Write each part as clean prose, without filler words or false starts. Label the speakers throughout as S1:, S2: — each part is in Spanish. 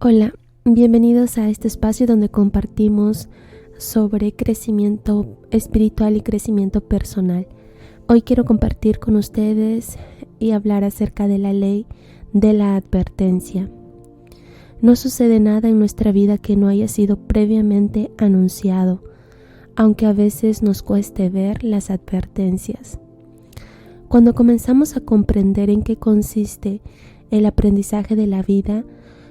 S1: Hola, bienvenidos a este espacio donde compartimos sobre crecimiento espiritual y crecimiento personal. Hoy quiero compartir con ustedes y hablar acerca de la ley de la advertencia. No sucede nada en nuestra vida que no haya sido previamente anunciado, aunque a veces nos cueste ver las advertencias. Cuando comenzamos a comprender en qué consiste el aprendizaje de la vida,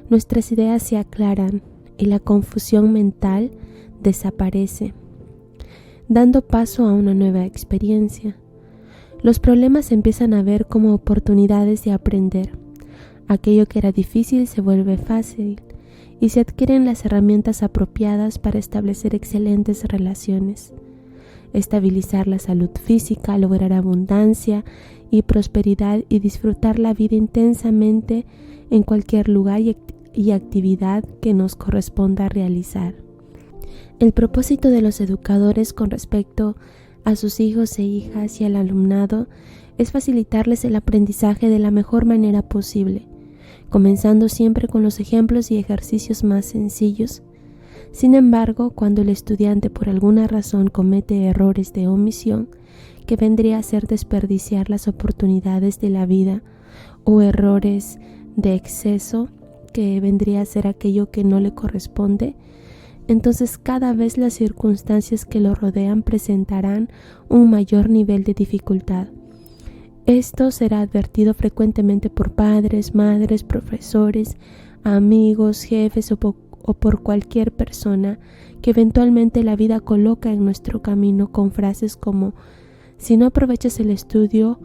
S1: nuestras ideas se aclaran y la confusión mental desaparece, dando paso a una nueva experiencia. Los problemas se empiezan a ver como oportunidades de aprender. Aquello que era difícil se vuelve fácil y se adquieren las herramientas apropiadas para establecer excelentes relaciones, estabilizar la salud física, lograr abundancia y prosperidad y disfrutar la vida intensamente en cualquier lugar y actividad que nos corresponda realizar. El propósito de los educadores con respecto a sus hijos e hijas y al alumnado es facilitarles el aprendizaje de la mejor manera posible, comenzando siempre con los ejemplos y ejercicios más sencillos. Sin embargo, cuando el estudiante por alguna razón comete errores de omisión, que vendría a ser desperdiciar las oportunidades de la vida, o errores de exceso, que vendría a ser aquello que no le corresponde, entonces cada vez las circunstancias que lo rodean presentarán un mayor nivel de dificultad. Esto será advertido frecuentemente por padres, madres, profesores, amigos, jefes o por cualquier persona que eventualmente la vida coloca en nuestro camino con frases como: si no aprovechas el estudio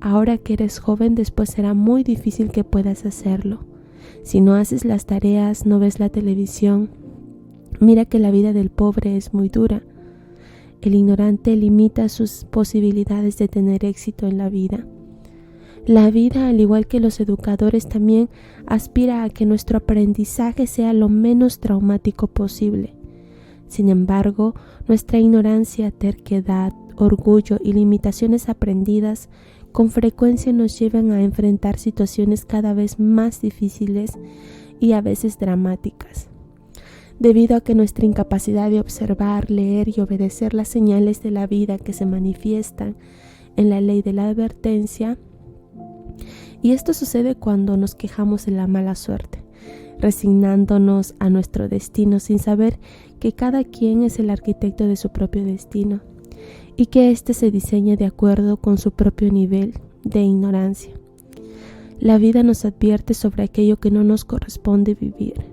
S1: ahora que eres joven, después será muy difícil que puedas hacerlo. Si no haces las tareas, no ves la televisión, mira que la vida del pobre es muy dura. El ignorante limita sus posibilidades de tener éxito en la vida. La vida, al igual que los educadores, también aspira a que nuestro aprendizaje sea lo menos traumático posible. Sin embargo, nuestra ignorancia, terquedad, orgullo y limitaciones aprendidas con frecuencia nos llevan a enfrentar situaciones cada vez más difíciles y a veces dramáticas. Debido a que nuestra incapacidad de observar, leer y obedecer las señales de la vida que se manifiestan en la ley de la advertencia, y esto sucede cuando nos quejamos de la mala suerte, resignándonos a nuestro destino sin saber que cada quien es el arquitecto de su propio destino y que éste se diseña de acuerdo con su propio nivel de ignorancia. La vida nos advierte sobre aquello que no nos corresponde vivir.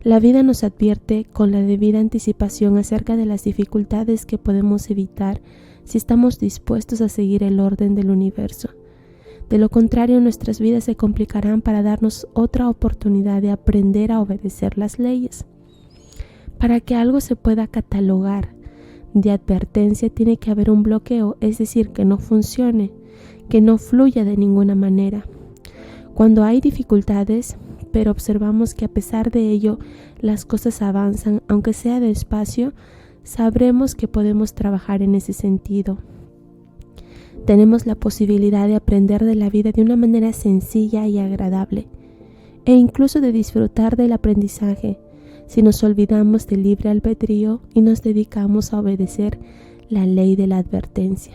S1: La vida nos advierte con la debida anticipación acerca de las dificultades que podemos evitar si estamos dispuestos a seguir el orden del universo. De lo contrario, nuestras vidas se complicarán para darnos otra oportunidad de aprender a obedecer las leyes. Para que algo se pueda catalogar de advertencia, tiene que haber un bloqueo, es decir, que no funcione, que no fluya de ninguna manera. Cuando hay dificultades, pero observamos que a pesar de ello las cosas avanzan, aunque sea despacio, sabremos que podemos trabajar en ese sentido. Tenemos la posibilidad de aprender de la vida de una manera sencilla y agradable, e incluso de disfrutar del aprendizaje si nos olvidamos del libre albedrío y nos dedicamos a obedecer la ley de la advertencia.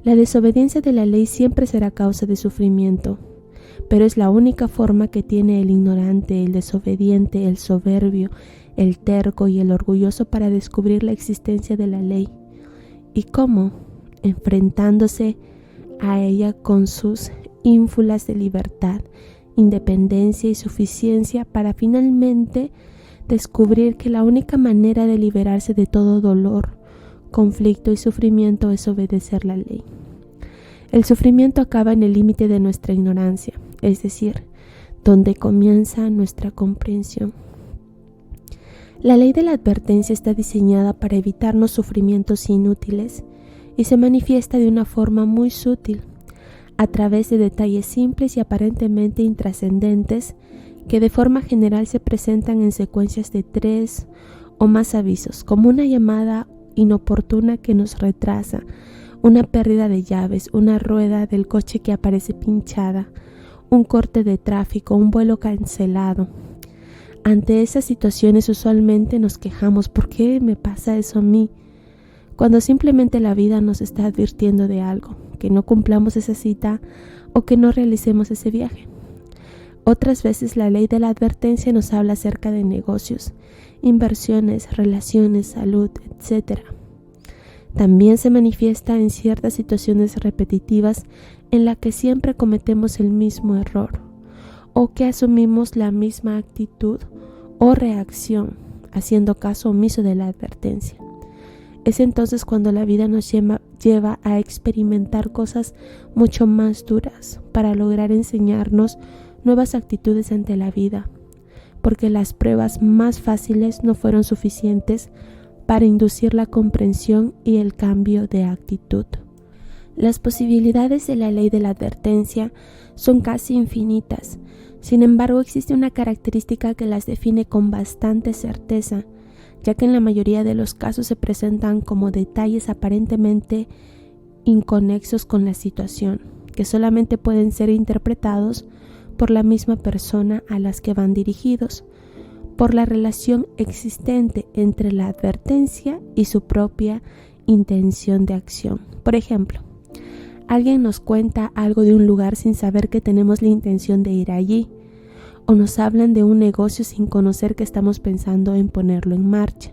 S1: La desobediencia de la ley siempre será causa de sufrimiento, pero es la única forma que tiene el ignorante, el desobediente, el soberbio, el terco y el orgulloso para descubrir la existencia de la ley. ¿Y cómo? Enfrentándose a ella con sus ínfulas de libertad, independencia y suficiencia para finalmente descubrir que la única manera de liberarse de todo dolor, conflicto y sufrimiento es obedecer la ley. El sufrimiento acaba en el límite de nuestra ignorancia, es decir, donde comienza nuestra comprensión. La ley de la advertencia está diseñada para evitarnos sufrimientos inútiles y se manifiesta de una forma muy sutil, a través de detalles simples y aparentemente intrascendentes que de forma general se presentan en secuencias de 3 o más avisos, como una llamada inoportuna que nos retrasa, una pérdida de llaves, una rueda del coche que aparece pinchada, un corte de tráfico, un vuelo cancelado. Ante esas situaciones usualmente nos quejamos: ¿por qué me pasa eso a mí? Cuando simplemente la vida nos está advirtiendo de algo, que no cumplamos esa cita o que no realicemos ese viaje. Otras veces la ley de la advertencia nos habla acerca de negocios, inversiones, relaciones, salud, etc. También se manifiesta en ciertas situaciones repetitivas en las que siempre cometemos el mismo error o que asumimos la misma actitud o reacción, haciendo caso omiso de la advertencia. Es entonces cuando la vida nos lleva a experimentar cosas mucho más duras para lograr enseñarnos nuevas actitudes ante la vida, porque las pruebas más fáciles no fueron suficientes para inducir la comprensión y el cambio de actitud. Las posibilidades de la ley de la advertencia son casi infinitas. Sin embargo, existe una característica que las define con bastante certeza, ya que en la mayoría de los casos se presentan como detalles aparentemente inconexos con la situación, que solamente pueden ser interpretados por la misma persona a las que van dirigidos, por la relación existente entre la advertencia y su propia intención de acción. Por ejemplo, alguien nos cuenta algo de un lugar sin saber que tenemos la intención de ir allí, o nos hablan de un negocio sin conocer que estamos pensando en ponerlo en marcha.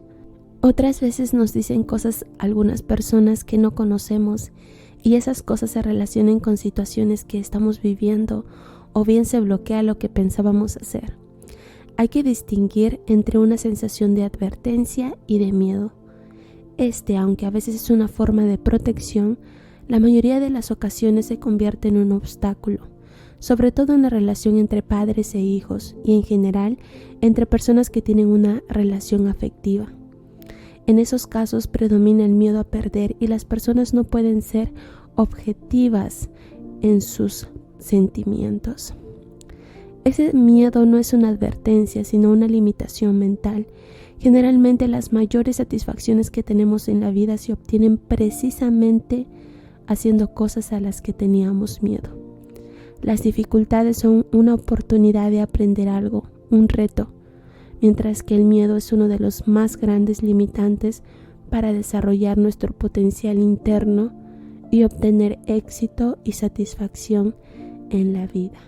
S1: Otras veces nos dicen cosas algunas personas que no conocemos y esas cosas se relacionan con situaciones que estamos viviendo o bien se bloquea lo que pensábamos hacer. Hay que distinguir entre una sensación de advertencia y de miedo. Aunque a veces es una forma de protección, la mayoría de las ocasiones se convierte en un obstáculo, sobre todo en la relación entre padres e hijos y en general entre personas que tienen una relación afectiva. En esos casos predomina el miedo a perder y las personas no pueden ser objetivas en sus sentimientos. Ese miedo no es una advertencia, sino una limitación mental. Generalmente las mayores satisfacciones que tenemos en la vida se obtienen precisamente haciendo cosas a las que teníamos miedo. Las dificultades son una oportunidad de aprender algo, un reto, mientras que el miedo es uno de los más grandes limitantes para desarrollar nuestro potencial interno y obtener éxito y satisfacción en la vida.